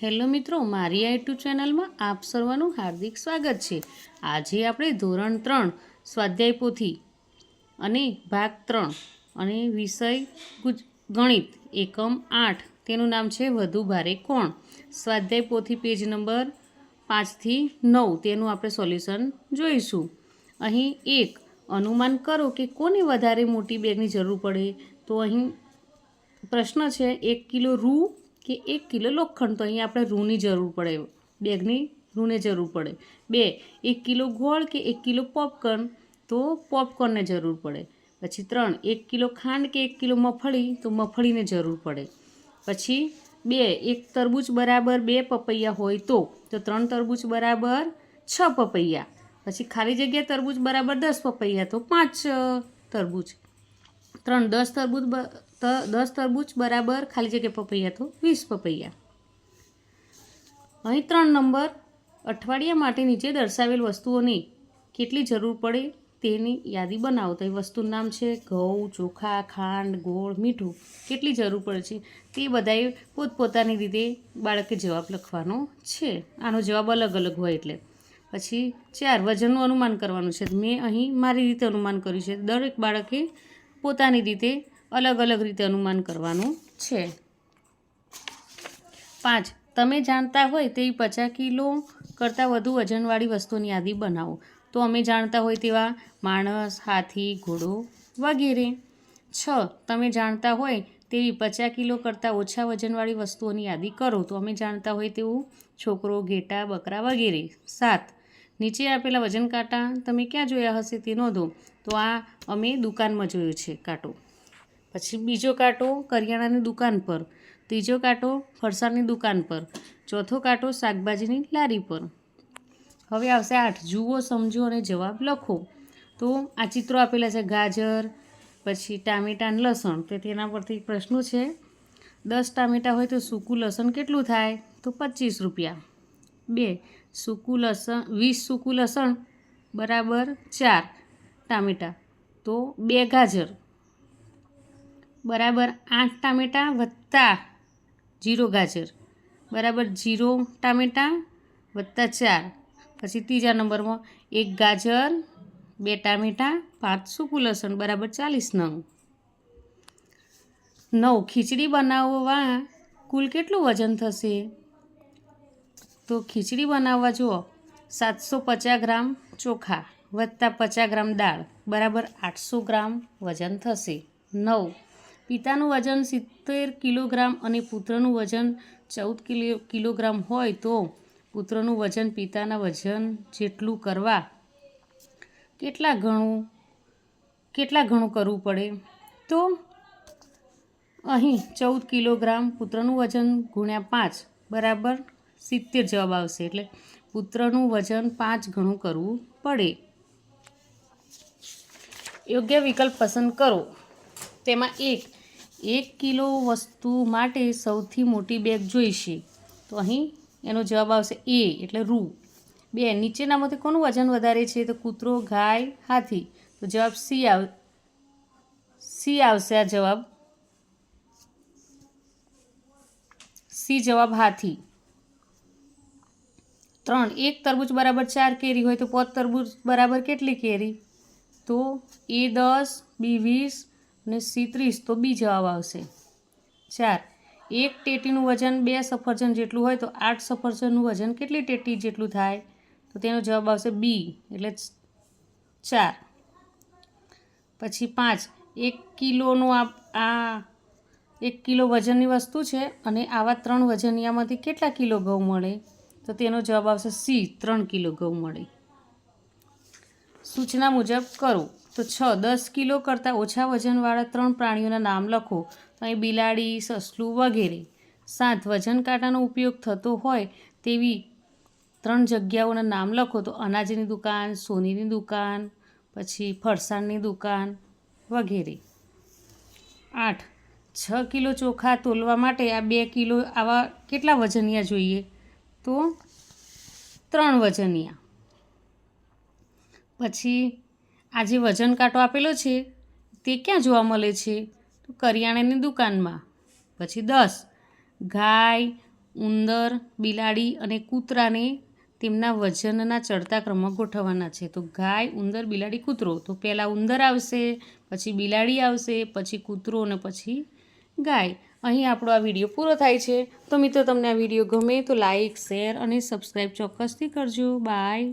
Hello મિત્રો, મારી YouTube ચેનલમાં આપ સર્વનું હાર્દિક સ્વાગત છે। આજે આપણે ધોરણ 3 સ્વાધ્યાય પોથી અને ભાગ 3 અને વિષય ગણિત એકમ 8 તેનું નામ છે વધુ ભારે કોણ। સ્વાધ્યાય પોથી પેજ નંબર 5 થી 9 તેનું આપણે સોલ્યુશન જોઈશું। અહીં એક અનુમાન કરો કે કોને વધારે મોટી બેગની જરૂર પડે। તો અહીં પ્રશ્ન છે 1 કિલો રૂ કે 1 કિલો લોખંડ। તો અહીંયા આપણે રૂની જરૂર પડે, બેગની રૂને જરૂર પડે। 2 1 કિલો ગોળ કે 1 કિલો પોપકોર્ન। તો પોપકોર્નને જરૂર પડે। પછી 3 1 કિલો ખાંડ કે 1 કિલો મગફળી। તો મગફળીને જરૂર પડે। પછી 2 1 તરબૂચ બરાબર 2 પપૈયા હોય તો 3 તરબૂચ બરાબર 6 પપૈયા। પછી ખાલી જગ્યા તરબૂચ બરાબર 10 પપૈયા તો 5 તરબૂચ। 3 10 તરબૂચ બરાબર ખાલી જગ્યા પપૈયા તો 20 પપૈયા। અહીં 3 નંબર અઠવાડિયા માટે નીચે દર્શાવેલ વસ્તુઓની કેટલી જરૂર પડે તેની યાદી બનાવો। તો એ વસ્તુનું નામ છે ઘઉં, ચોખા, ખાંડ, ગોળ, મીઠું। કેટલી જરૂર પડે છે તે બધાએ પોતપોતાની રીતે બાળકે જવાબ લખવાનો છે। આનો જવાબ અલગ અલગ હોય એટલે। પછી 4 વજનનું અનુમાન કરવાનું છે। મેં અહીં મારી રીતે અનુમાન કર્યું છે। દરેક બાળકે પોતાની રીતે અલગ અલગ રીતે અનુમાન કરવાનું છે। 5 તમે જાણતા હોય તેવી 50 કિલો કરતાં વધુ વજનવાળી વસ્તુની યાદી બનાવો। તો અમે જાણતા હોય તેવા માણસ, હાથી, ઘોડો વગેરે। 6 તમે જાણતા હોય તેવી 50 કિલો કરતાં ઓછા વજનવાળી વસ્તુઓની યાદી કરો। તો અમે જાણતા હોય તેવું છોકરો, ઘેટા, બકરા વગેરે। 7 નીચે આપેલા વજન કાંટા તમે ક્યાં જોયા હશે તે નોંધો। તો આ અમે દુકાનમાં જોયો છે કાંટો। પછી બીજો કાંટો કરિયાણાની દુકાન પર, ત્રીજો કાંટો ફરસાણની દુકાન પર, ચોથો કાંટો શાકભાજીની લારી પર। હવે આવશે 8 જુઓ, સમજો અને જવાબ લખો। તો આ ચિત્રો આપેલા છે ગાજર, પછી ટામેટાં અને લસણ। તો તેના પરથી પ્રશ્નો છે 10 ટામેટાં હોય તો સૂકું લસણ કેટલું થાય? તો 25 રૂપિયા। 2 20 સૂકું લસણ બરાબર 4 ટામેટાં તો 2 ગાજર બરાબર 8 ટામેટાં વત્તા 0 ગાજર બરાબર 0 ટામેટાં વત્તા 4। પછી ત્રીજા નંબરમાં 1 ગાજર 2 ટામેટાં 5 સૂકું લસણ બરાબર 40 નંગ। 9 ખીચડી બનાવવા કુલ કેટલું વજન થશે? તો ખીચડી બનાવવા જુઓ 750 ગ્રામ ચોખા વત્તા 50 ગ્રામ દાળ બરાબર 800 ગ્રામ વજન થશે। 9 પિતાનું વજન 70 કિલોગ્રામ અને પુત્રનું વજન 14 કિલોગ્રામ હોય તો પુત્રનું વજન પિતાના વજન જેટલું કરવા કેટલા ગણું કરવું પડે? તો અહીં 14 કિલોગ્રામ પુત્રનું વજન ગુણ્યા 5 બરાબર 70 જવાબ આવશે। એટલે પુત્રનું વજન 5 ગણું કરવું પડે। યોગ્ય વિકલ્પ પસંદ કરો। તેમાં 1 કિલો વસ્તુ માટે સૌથી મોટી બેગ જોઈશે। તો અહીં એનો જવાબ આવશે એ એટલે રૂ। 2 નીચેનામાંથી કોનું વજન વધારે છે? તો કૂતરો, ગાય, હાથી। તો જવાબ સી આવશે। આ જવાબ સી જવાબ હાથી। 3 1 તરબૂચ બરાબર 4 કેરી હોય તો 5 તરબૂચ બરાબર કેટલી કેરી? તો એ 10 બી 20 અને સી 30 તો બી જવાબ આવશે। 4 1 ટેટીનું વજન 2 સફરજન જેટલું હોય તો 8 સફરજનનું વજન કેટલી ટેટી જેટલું થાય? તો તેનો જવાબ આવશે બી એટલે 4। પછી 5 1 કિલોનો આ 1 કિલો વજનની વસ્તુ છે અને આવા 3 વજનિયામાંથી કેટલા કિલો ઘઉં મળે? તો તેનો જવાબ આવશે સી 3 કિલો ઘઉં મળે। સૂચના મુજબ કરો। તો 6 10 કિલો કરતાં ઓછા વજનવાળા 3 પ્રાણીઓના નામ લખો। તો અહીં બિલાડી, સસલું વગેરે। 7 વજન કાંટાનો ઉપયોગ થતો હોય તેવી 3 જગ્યાઓના નામ લખો। તો અનાજની દુકાન, સોનીની દુકાન, પછી ફરસાણની દુકાન વગેરે। 8 6 કિલો ચોખા તોલવા માટે આ 2 કિલો આવા કેટલા વજનિયા જોઈએ? તો 3 વજનિયા। પછી આ જે વજન કાંટો આપેલો છે તે ક્યાં જોવા મળે છે? તો કરિયાણાની દુકાનમાં। પછી 10 ગાય, ઉંદર, બિલાડી અને કૂતરાને તેમના વજનના ચડતા ક્રમમાં ગોઠવવાના છે. તો ગાય, ઉંદર, બિલાડી, કૂતરો. તો પહેલાં ઉંદર આવશે, પછી બિલાડી આવશે, પછી કૂતરો અને પછી ગાય. અહીં આપણો આ વિડીયો પૂરો થાય છે. તો મિત્રો તમને આ વિડીયો ગમે તો લાઇક, શેર અને સબસ્ક્રાઈબ ચોક્કસથી કરજો. બાય.